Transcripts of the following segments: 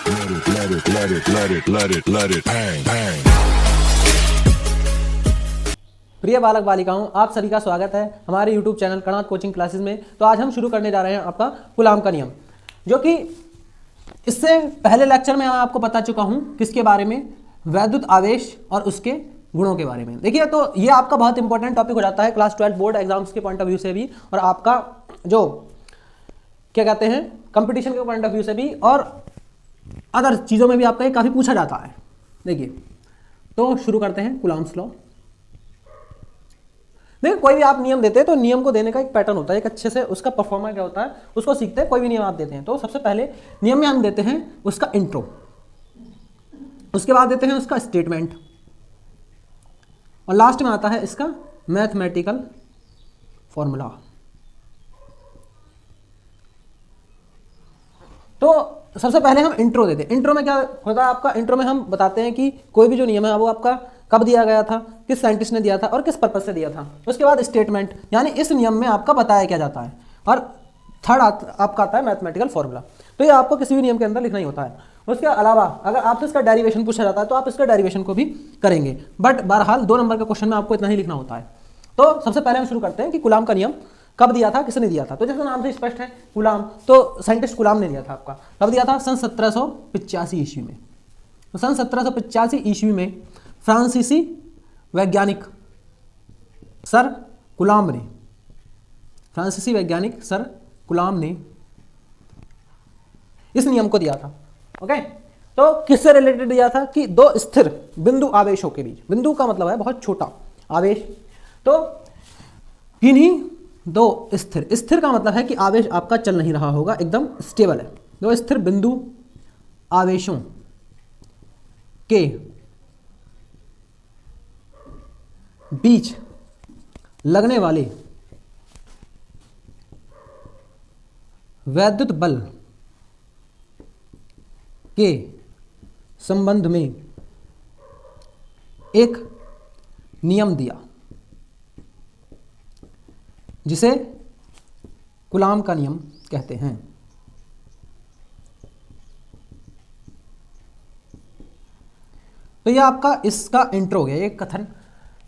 प्रिय बालक बालिकाओं, आप सभी का स्वागत है हमारे YouTube channel Kanad coaching classes में। तो आज हम शुरू करने जा रहे हैं आपका कूलाम का नियम, जो कि इससे पहले लेक्चर में आपको बता चुका हूं किसके बारे में, वैद्युत आवेश और उसके गुणों के बारे में। देखिए, तो ये आपका बहुत इंपॉर्टेंट टॉपिक हो जाता है क्लास 12 बोर्ड एग्जाम्स के पॉइंट ऑफ व्यू से भी, और आपका जो क्या कहते हैं कंपटीशन के पॉइंट ऑफ व्यू से भी, और अदर चीज़ों में भी आपका ये काफ़ी पूछा जाता है। देखिए, तो शुरू करते हैं कूलाम्स लॉ। देखिए, कोई भी आप नियम देते हैं तो नियम को देने का एक पैटर्न होता है, एक अच्छे से उसका परफॉर्मा क्या होता है उसको सीखते हैं। कोई भी नियम आप देते हैं तो सबसे पहले नियम में हम देते हैं उसका इंट्रो, उसके बाद देते हैं उसका स्टेटमेंट, और लास्ट में आता है इसका मैथमेटिकल फॉर्मूला। तो सबसे पहले हम इंट्रो देते हैं। इंट्रो में क्या होता है आपका, इंट्रो में हम बताते हैं कि कोई भी जो नियम है वो आपका कब दिया गया था, किस साइंटिस्ट ने दिया था और किस पर्पज से दिया था। उसके बाद स्टेटमेंट, यानी इस नियम में आपका बताया क्या जाता है, और थर्ड आपका आता है मैथमेटिकल फॉर्मूला। तो ये आपको किसी भी नियम के अंदर लिखना ही होता है। उसके अलावा अगर आपसे इसका डेरिवेशन पूछा जाता है तो आप इसका डेरिवेशन को भी करेंगे, बट बहरहाल 2 नंबर के क्वेश्चन में आपको इतना ही लिखना होता है। तो सबसे पहले हम शुरू करते हैं कि कूलाम का नियम कब दिया था, किसने दिया था। तो जैसे नाम से स्पष्ट है कूलाम, तो साइंटिस्ट कूलाम ने दिया था। आपका कब दिया था, सन 1785 ईस्वी में। तो सन 1785 ईस्वी में फ्रांसीसी वैज्ञानिक सर कूलाम ने, फ्रांसीसी वैज्ञानिक सर कूलाम ने इस नियम को दिया था। ओके, तो किससे रिलेटेड दिया था कि 2 स्थिर बिंदु आवेशों के बीच, बिंदु का मतलब है बहुत छोटा आवेश, तो किन्हीं 2 स्थिर, स्थिर का मतलब है कि आवेश आपका चल नहीं रहा होगा, एकदम स्टेबल है। 2 स्थिर बिंदु आवेशों के बीच लगने वाले वैद्युत बल के संबंध में एक नियम दिया, जिसे कूलाम का नियम कहते हैं। तो यह आपका इसका इंट्रो हो गया, एक कथन।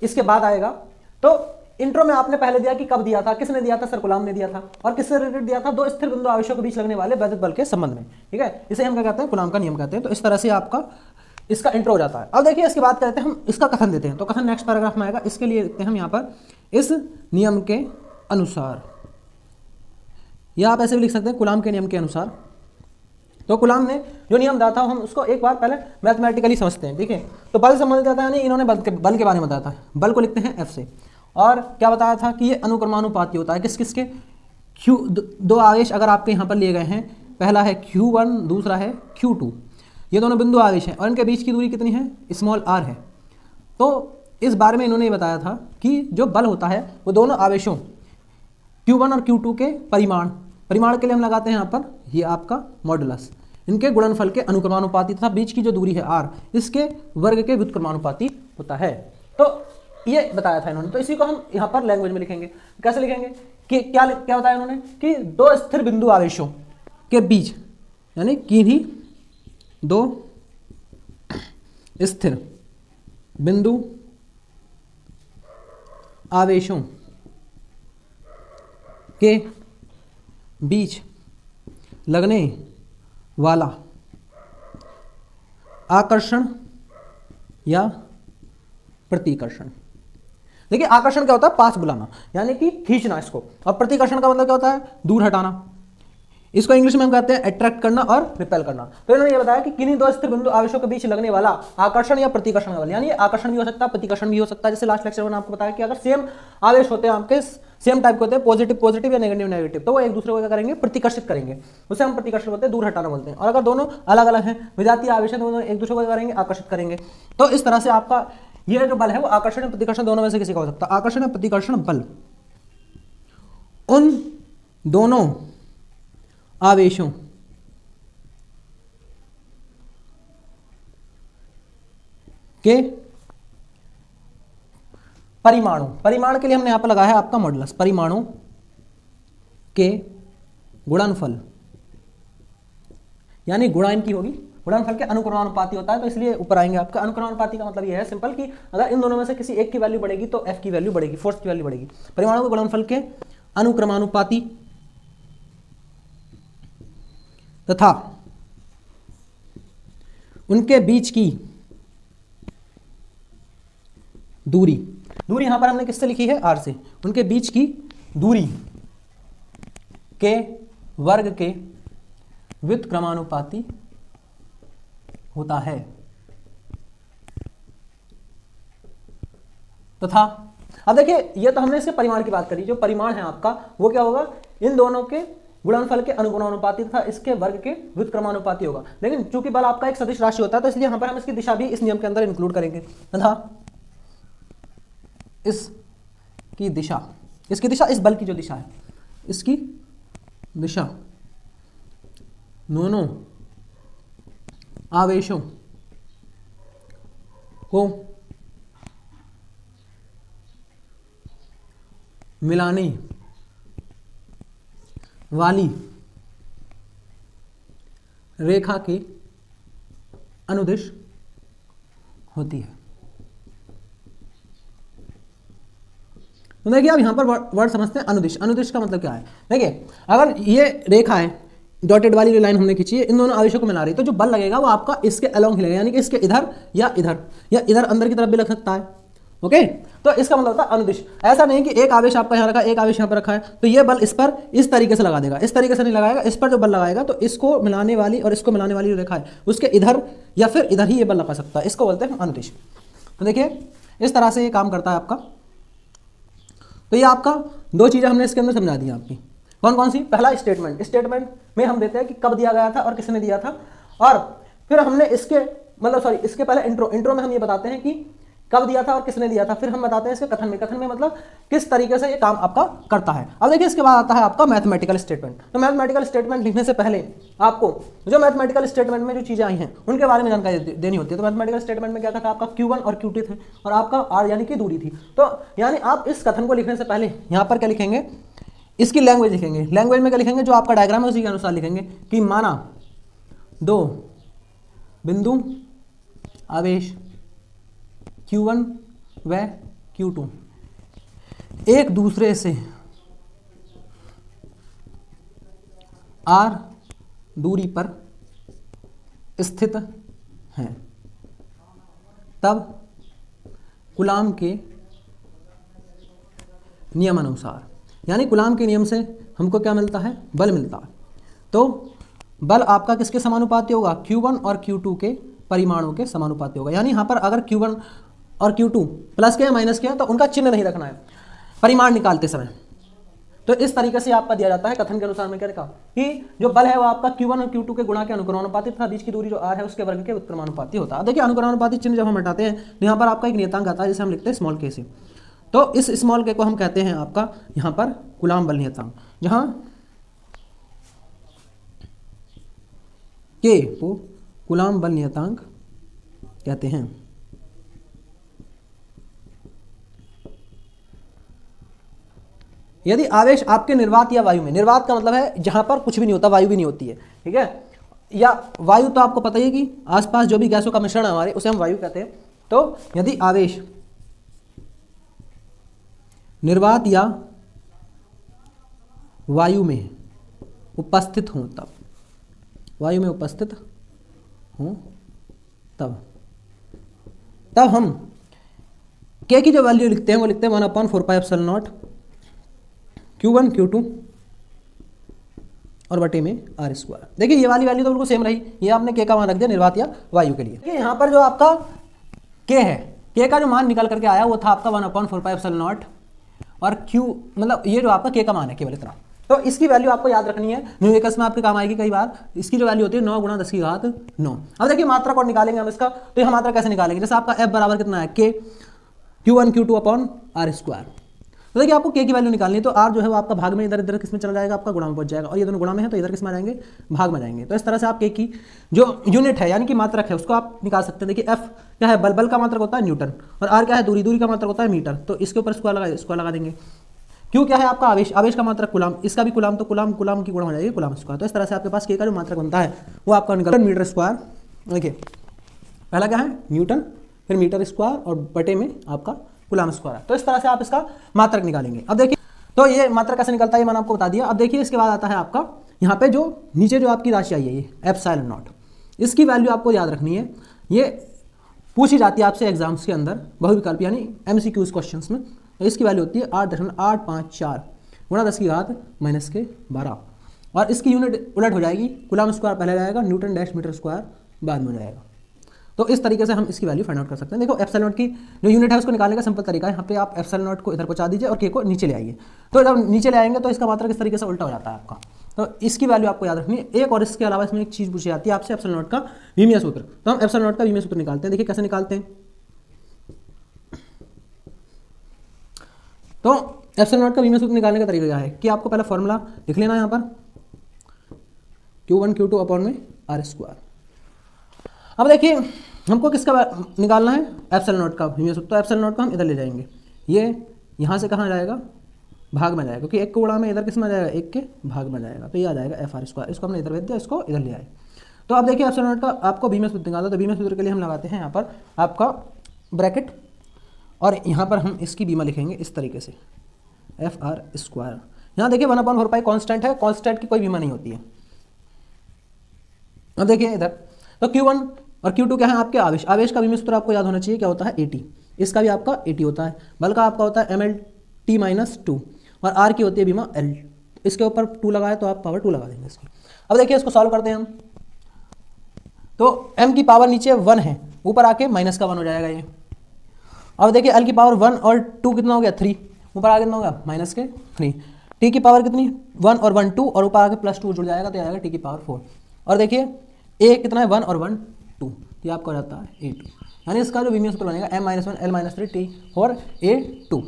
इसके बाद आएगा, तो इंट्रो में आपने पहले दिया कि कब दिया था, किसने दिया था, सर कूलाम ने दिया था, और किससे रिलेटेड दिया था, 2 स्थिर बिंदु आवेशों के बीच लगने वाले वैद्युत बल के संबंध में। ठीक है, इसे हम क्या कहते हैं, कूलाम का नियम कहते हैं। तो इस तरह से आपका इसका इंट्रो हो जाता है। अब देखिए, इसके बाद कहते हैं हम इसका कथन देते हैं। तो कथन नेक्स्ट पैराग्राफ में आएगा। इसके लिए लिखते हैं हम यहाँ पर इस नियम के अनुसार, या आप ऐसे भी लिख सकते हैं कूलाम के नियम के अनुसार। तो कूलाम ने जो नियम दिया था हम उसको एक बार पहले मैथमेटिकली समझते हैं। ठीक है, तो बल संबंधित आता है, यानी इन्होंने बल के बारे में बताया था। बल को लिखते हैं F से, और क्या बताया था कि ये अनुक्रमानुपाती होता है। किस किस के, दो आवेश अगर आपके यहाँ पर लिए गए हैं, पहला है Q1, दूसरा है Q2, ये दोनों बिंदु आवेश हैं, और इनके बीच की दूरी कितनी है, स्मॉल r है। तो इस बारे में इन्होंने बताया था कि जो बल होता है वो दोनों आवेशों Q1 और Q2 के परिमाण के लिए हम लगाते हैं यहाँ पर ये आपका मॉडुलस, इनके गुणनफल के अनुक्रमानुपाती तथा बीच की जो दूरी है r, इसके वर्ग के व्युत्क्रमानुपाती होता है। तो ये बताया था इन्होंने। तो इसी को हम यहाँ पर लैंग्वेज में लिखेंगे। कैसे लिखेंगे कि क्या बताया इन्होंने कि 2 स्थिर बिंदु आवेशों के बीच, यानी किन्हीं 2 स्थिर बिंदु आवेशों के बीच लगने वाला आकर्षण या प्रतिकर्षण। देखिए, आकर्षण क्या होता है, पास बुलाना, यानी कि खींचना इसको, और प्रतिकर्षण का मतलब क्या होता है, दूर हटाना। इसको इंग्लिश में हम कहते हैं अट्रैक्ट करना और रिपेल करना। तो इन्होंने ये बताया कि किन्हीं 2 स्थिर बिंदु आवेशों के बीच लगने वाला आकर्षण या प्रतिकर्षण का बल, यानी आकर्षण भी हो सकता है, प्रतिकर्षण भी हो सकता है। जैसे लास्ट लेक्चर में आपको बताया कि अगर सेम आवेश होते हैं, आपके सेम टाइप के होते हैं, पॉजिटिव या नेगेटिव, तो वो एक दूसरे को क्या करेंगे, प्रतिकर्षित करेंगे, उसे हम प्रतिकर्षण बोलते हैं, दूर हटाना बोलते हैं। और अगर दोनों अलग अलग हैं, विजातीय आवेश हैं, दोनों एक दूसरे को क्या करेंगे, आकर्षित करेंगे। तो इस तरह से आपका ये जो बल है वो आकर्षण या प्रतिकर्षण दोनों में से किसी का हो सकता है। आकर्षण या प्रतिकर्षण बल उन दोनों आवेशों के परिमाण के लिए हमने यहां पर लगाया है आपका मॉडुलस, परिमाणों के गुणनफल, यानी गुणा इनकी होगी गुणनफल के अनुक्रमानुपाती होता है, तो इसलिए ऊपर आएंगे। आपका अनुक्रमानुपाती का मतलब ये है सिंपल कि अगर इन दोनों में से किसी एक की वैल्यू बढ़ेगी तो एफ की वैल्यू बढ़ेगी, फोर्स की वैल्यू बढ़ेगी। परिमाणों के गुणनफल के अनुक्रमानुपाती तथा उनके बीच की दूरी, दूरी यहां पर हमने किससे लिखी है, आर से, उनके बीच की दूरी के वर्ग के व्युत्क्रमानुपाती होता है तथा अब देखिए ये तो हमने इसके परिमाण की बात करी, जो परिमाण है आपका वो क्या होगा, इन दोनों के गुणनफल के अनुगुणानुपाती तथा इसके वर्ग के व्युत्क्रमानुपाती होगा। लेकिन चूंकि बल आपका एक सदिश राशि होता है तो इसलिए यहां पर हम इसकी दिशा भी इस नियम के अंदर इंक्लूड करेंगे तथा इसकी दिशा, इसकी दिशा इस बल की जो दिशा है, इसकी दिशा दोनों आवेशों को मिलाने वाली रेखा के अनुदिश होती है। तो देखिए अब यहां पर वर्ड समझते हैं अनुदिश। अनुदिश का मतलब क्या है, देखिए अगर ये रेखा है, डॉटेड वाली जो लाइन हमने खींची है, इन दोनों आवेशों को मिला रही है, तो जो बल लगेगा वो आपका इसके अलोंग ही लगेगा, यानी कि इसके इधर या इधर अंदर की तरफ भी लग सकता है। ओके, तो इसका मतलब होता है अनुदिश। ऐसा नहीं कि एक आवेश आपका यहाँ रखा, एक आवेश यहाँ पर रखा है तो ये बल इस पर इस तरीके से लगा देगा, इस तरीके से नहीं लगाएगा। इस पर जो बल लगाएगा तो इसको मिलाने वाली और इसको मिलाने वाली जो रेखा है उसके इधर या फिर इधर ही ये बल लगा सकता है, इसको बोलते हैं अनुदिश। तो देखिए इस तरह से ये काम करता है आपका। तो ये आपका दो चीज़ें हमने इसके अंदर समझा दी आपकी, कौन कौन सी। पहला स्टेटमेंट, स्टेटमेंट में हम देते हैं कि कब दिया गया था और किसने दिया था, और फिर हमने इसके इसके पहले इंट्रो में हम ये बताते हैं कि कब दिया था और किसने दिया था, फिर हम बताते हैं इसके कथन में मतलब किस तरीके से ये काम आपका करता है। अब देखिए इसके बाद आता है आपका मैथमेटिकल स्टेटमेंट। तो मैथमेटिकल स्टेटमेंट लिखने से पहले आपको जो मैथमेटिकल स्टेटमेंट में जो चीजें आई हैं उनके बारे में जानकारी देनी होती है। तो मैथमेटिकल स्टेटमेंट में क्या था, आपका Q1 और Q2 थे और आपका R यानी कि दूरी थी। तो यानी आप इस कथन को लिखने से पहले यहाँ पर क्या लिखेंगे, इसकी लैंग्वेज लिखेंगे। लैंग्वेज में क्या लिखेंगे, जो आपका डायग्राम है उसी के अनुसार लिखेंगे कि माना दो बिंदु आवेश Q1 व Q2 एक दूसरे से R दूरी पर स्थित हैं, तब कूलाम के नियमानुसार, यानी कूलाम के नियम से हमको क्या मिलता है, बल मिलता है। तो बल आपका किसके समानुपाती होगा, Q1 और Q2 के परिमाणों के समानुपाती होगा। यानी यहाँ पर अगर Q1 और Q2 प्लस के या माइनस के तो उनका चिन्ह नहीं रखना है परिमाण निकालते समय। तो इस तरीके से आपका दिया जाता है कथन के अनुसार। में क्या लिखा कि जो बल है वो आपका Q1 और Q2 के गुणा के अनुक्रमानुपाती तथा बीच की दूरी जो R है उसके वर्ग के उत्क्रमानुपाती होता है। देखिए अनुक्रमानुपाती चिन्ह जब हम हटाते हैं तो यहाँ पर आपका एक नियतांक आता है जिसे हम लिखते हैं स्मॉल के से। तो इस स्मॉल के को हम कहते हैं आपका यहाँ पर कूलाम बल नियतांक, जहाँ के को कूलाम बल नियतांक कहते हैं। यदि आवेश आपके निर्वात या वायु में, निर्वात का मतलब है जहां पर कुछ भी नहीं होता, वायु भी नहीं होती है, ठीक है, या वायु तो आपको पता ही है कि आसपास जो भी गैसों का मिश्रण है हमारे उसे हम वायु कहते हैं। तो यदि आवेश निर्वात या वायु में उपस्थित हो, तब वायु में उपस्थित हो तब हम के की जो वैल्यू लिखते हैं वो लिखते हैं 1/4πε0 Q1 Q2 और बटे में R²। देखिए ये वाली वैल्यू तो बिल्कुल सेम रही, ये आपने के का मान रख दिया निर्वात या वायु के लिए। देखिए यहाँ पर जो आपका के है, के का जो मान निकल करके आया वो था आपका 1/4πε0 और Q मतलब ये जो आपका के का मान है केवल इतना। तो इसकी वैल्यू आपको याद रखनी है, न्यूमेरिकल्स में आपके काम आएगी कई बार। इसकी जो वैल्यू होती है 9 × 10⁹। अब देखिए मात्रा को निकालेंगे हम इसका, तो यह मात्रा कैसे निकालेंगे, जैसे आपका F बराबर कितना है के Q1 Q2/R²। तो देखिए आपको के की वैल्यू निकालनी है, तो R जो है वो आपका भाग में इधर इधर किस में चला जाएगा, आपका गुणा में पहुंच जाएगा, और ये दोनों गुणा में है तो इधर किस में आ जाएंगे, भाग में जाएंगे। तो इस तरह से आप के की जो यूनिट है यानी कि मात्रक है उसको आप निकाल सकते हैं। देखिए F क्या है, बल का मात्रक होता है न्यूटन, और R क्या है, दूरी का मात्रक होता है मीटर। तो इसके ऊपर स्क्वायर लगा देंगे। क्यों क्या है आपका आवेश का मात्रक कूलाम, इसका भी कूलाम, तो कूलाम की गुणा हो जाएगी कूलाम स्क्वायर। तो इस तरह से आपके पास के का जो मात्रक बनता है वो आपका निकल मीटर स्क्वायर देखिए पहला क्या है न्यूटन, फिर मीटर स्क्वायर और बटे में आपका कूलम स्क्वायर। तो इस तरह से आप इसका मात्रक निकालेंगे। अब देखिए तो ये मात्रक कैसे निकलता है ये मैंने आपको बता दिया। अब देखिए इसके बाद आता है आपका यहाँ पे जो नीचे जो आपकी राशि आई है ये एप्सिलॉन नॉट, इसकी वैल्यू आपको याद रखनी है। ये पूछी जाती है आपसे एग्जाम्स के अंदर बहुविकल्प यानी MCQs क्वेश्चंस में। तो इसकी वैल्यू होती है 8.854 गुणा 10⁻⁻12 और इसकी यूनिट उलट हो जाएगी, कूलम स्क्वायर पहले जाएगा, न्यूटन डैश मीटर स्क्वायर बाद में हो जाएगा। तो इस तरीके से हम इसकी वैल्यू फाइंड आउट कर सकते हैं। देखो एप्सिलॉन नॉट की जो यूनिट है उसको निकालने का सिंपल तरीका है, यहाँ पे आप एप्सिलॉन नॉट को इधर पहुंचा दीजिए और के को नीचे ले आइए। तो जब नीचे ले आएंगे तो इसका मात्रक इस तरीके से उल्टा हो जाता है आपका। तो इसकी वैल्यू आपको याद रखनी है। एक और इसके अलावा इसमें एक चीज़ पूछी जाती है आपसे एप्सिलॉन नॉट का विमीय सूत्र। तो हम एप्सिलॉन नॉट का विमीय सूत्र निकालते हैं। देखिए कैसे निकालते हैं। तो एप्सिलॉन नॉट का विमीय सूत्र निकालने का तरीका क्या है कि आपको पहले फॉर्मूला लिख लेना है यहाँ पर Q1 Q2 अपॉन में R स्क्वायर। अब देखिए हमको किसका निकालना है एप्सिलॉन नॉट का विमीय सूत्र। तो एप्सिलॉन नॉट को हम इधर ले जाएंगे, ये यहाँ से कहाँ जाएगा भाग में जाएगा, क्योंकि एक को गुणा में इधर किस में जाएगा एक के भाग में जाएगा। तो ये आ जाएगा FR स्क्वायर। इसको हमने इधर भेज दिया, इसको इधर ले आए। तो अब देखिए एप्सिलॉन नॉट का आपको विमीय सूत्र निकालना। तो विमीय सूत्र के लिए हम लगाते हैं यहाँ पर आपका ब्रैकेट और यहाँ पर हम इसकी बीमा लिखेंगे इस तरीके से FR स्क्वायर। यहाँ देखिए 1/4 कॉन्स्टेंट है, कॉन्स्टेंट की कोई बीमा नहीं होती है। अब देखिए इधर तो Q1 और Q2 क्या है आपके आवेश। आवेश का विमीय सूत्र आपको याद होना चाहिए क्या होता है AT। इसका भी आपका AT होता है। बल का आपका होता है MLT-2 और R की होती है बीमा L। इसके ऊपर 2 लगाए तो आप पावर 2 लगा देंगे इसकी। अब देखिए इसको सॉल्व करते हैं हम। तो M की पावर नीचे 1 है, ऊपर आके माइनस का 1 हो जाएगा ये। अब देखिए L की पावर 1 और 2 कितना हो गया 3, ऊपर आगे कितना होगा माइनस के 3। T की पावर कितनी 1 और 1 2 और ऊपर आगे +2 जुड़ जाएगा तो आएगा T की पावर 4। और देखिए A कितना है 1 और 1 2, ये आपका हो जाता है A2। यानी इसका जो विमीय सूत्र बनेगा M-1 L-3 T और A2।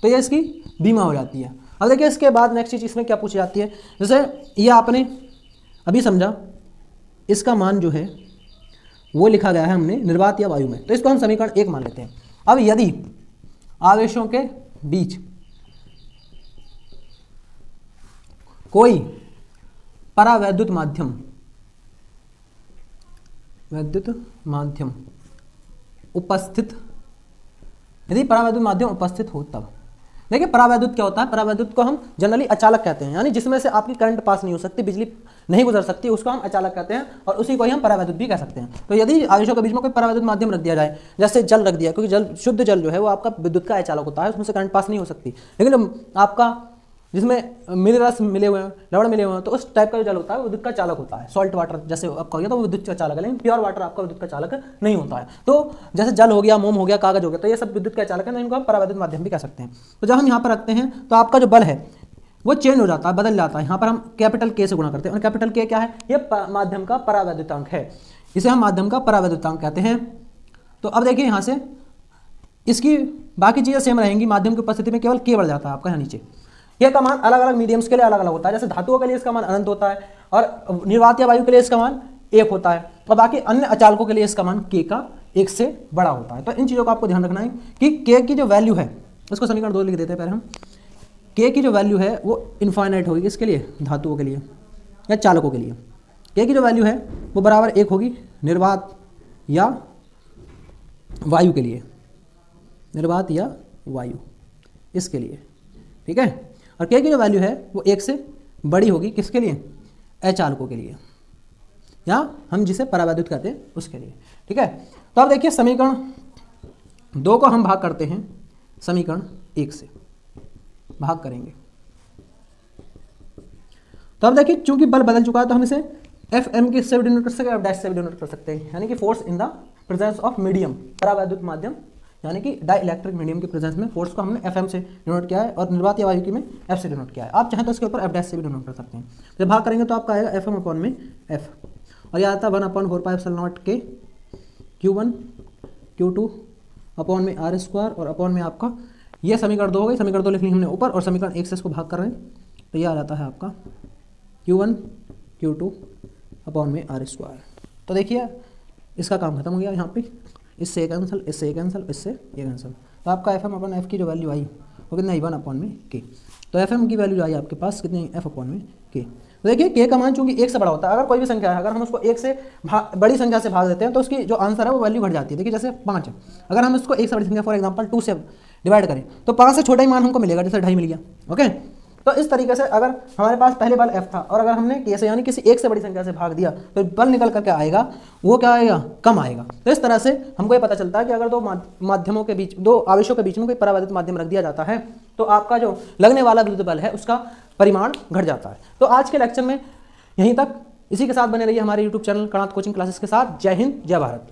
तो ये इसकी बीमा हो जाती है। अब देखिए इसके बाद नेक्स्ट चीज़ इसमें क्या पूछी जाती है, जैसे ये आपने अभी समझा इसका मान जो है वो लिखा गया है हमने निर्वात या वायु में। तो इसको हम समीकरण 1 मान लेते हैं। अब यदि आवेशों के बीच कोई परावैद्युत माध्यम उपस्थित, यदि परावैद्युत माध्यम उपस्थित हो तब। देखिए परावैद्युत क्या होता है, परावैद्युत को हम जनरली अचालक कहते हैं, यानी जिसमें से आपकी करंट पास नहीं हो सकती, बिजली नहीं गुजर सकती, उसको हम अचालक कहते हैं और उसी को ही हम परावैद्युत भी कह सकते हैं। तो यदि आवेशों के बीच में कोई परावैद्युत माध्यम रख दिया जाए, जैसे जल रख दिया, क्योंकि जल शुद्ध जल जो है वो आपका विद्युत का अचालक होता है, उसमें से करंट पास नहीं हो सकती। लेकिन जब आपका जिसमें मिले रस मिले हुए हैं, लवण मिले हुए हैं, तो उस टाइप का जो जल होता है वो विद्युत का चालक होता है। सॉल्ट वाटर जैसे आप कहोगे तो वो विद्युत का चालक है, लेकिन प्योर वाटर आपका विद्युत का चालक नहीं होता है। तो जैसे जल हो गया, मोम हो गया, कागज हो गया, तो ये सब विद्युत का चालक है, तो इनको हम परावैद्युत माध्यम भी कह सकते हैं। तो जब हम यहाँ पर रखते हैं तो आपका जो बल है वो चेंज हो जाता है, बदल जाता है। यहाँ पर हम कैपिटल K से गुणा करते हैं और कैपिटल K क्या है, ये माध्यम का परावैद्युतांक है, इसे हम माध्यम का परावैद्युतांक कहते हैं। तो अब देखिए यहाँ से इसकी बाकी चीज़ें सेम रहेंगी, माध्यम की उपस्थिति में केवल K बढ़ जाता है आपका यहाँ नीचे। ये का मान अलग अलग मीडियम्स के लिए अलग अलग होता है। जैसे धातुओं के लिए इसका मान अनंत होता है और निर्वात या वायु के लिए इसका मान 1 होता है और बाकी अन्य अचालकों के लिए इसका मान K का 1 से बड़ा होता है। तो इन चीज़ों का आपको ध्यान रखना है कि K की जो वैल्यू है, उसको समीकरण 2 लिख देते हैं पहले हम। K की जो वैल्यू है वो इनफाइनाइट होगी, इसके लिए धातुओं के लिए या चालकों के लिए। K की जो वैल्यू है वो बराबर 1 होगी निर्वात या वायु के लिए, निर्वात या वायु इसके लिए, ठीक है। और K की जो वैल्यू है वो 1 से बड़ी होगी, किसके लिए, अचालकों के लिए, या हम जिसे परावैद्युत कहते हैं उसके लिए, ठीक है। तो अब देखिए समीकरण 2 को हम भाग करते हैं समीकरण 1 से, भाग करेंगे। तो अब देखिए चूंकि बल बदल चुका है तो हम इसे Fm के से भी डिनोट कर सकते हैं, F डैश से भी डिनोट कर सकते हैं, यानी कि force in the presence of medium, परावैद्युत माध्यम यानी कि डाइलेक्ट्रिक मीडियम के प्रेजेंस में फोर्स को हमने Fm से डिनोट किया है और निर्वात या वायु की में F से डिनोट किया है। आप चाहें तो इसके ऊपर F डैश से भी डिनोट कर सकते हैं। जब भाग करेंगे तो आपका आएगा Fm अपॉन में F और यह आता है 1/4πε0 के Q1 Q2 अपॉन में R स्क्वायर और अपॉन में आपका, ये समीकरण 2 हो गई, समीकरण 2 लिख ली हमने ऊपर और समीकरण 1 से इसको भाग कर रहे हैं तो यह आ जाता है आपका Q1 Q2 अपॉन में R स्क्वायर। तो देखिए इसका काम खत्म हो गया, यहाँ पे इससे एक कैंसिल, इससे एक कैंसिल, इससे ये कैंसिल। तो आपका Fm अपॉन F की जो वैल्यू आई वो कितना आई 1 अपॉन में K। तो Fm की वैल्यू आई आपके पास कितनी F अपॉन में K। तो देखिए के का मान चूंकि 1 से बड़ा होता है, अगर कोई भी संख्या है अगर हम उसको 1 से बड़ी संख्या से भाग देते हैं तो उसकी जो आंसर है वो वैल्यू घट जाती है। देखिए जैसे 5 है, अगर हम इसको 1 से बड़ी संख्या फॉर एग्जांपल 2 से डिवाइड करें तो 5 से छोटा ही मान हमको मिलेगा, जैसे 2.5 मिल गया। ओके, तो इस तरीके से अगर हमारे पास पहले बल f था और अगर हमने कैसे यानी किसी एक से बड़ी संख्या से भाग दिया तो बल निकल करके आएगा वो क्या आएगा, कम आएगा। तो इस तरह से हमको ये पता चलता है कि अगर दो माध्यमों के बीच, दो आवेशों के बीच में कोई परावर्तित माध्यम रख दिया जाता है तो आपका जो लगने वाला विद्युत बल है उसका परिमाण घट जाता है। तो आज के लेक्चर में यहीं तक, इसी के साथ बने रहिए हमारे YouTube channel Kanad coaching classes के साथ। जय हिंद, जय भारत।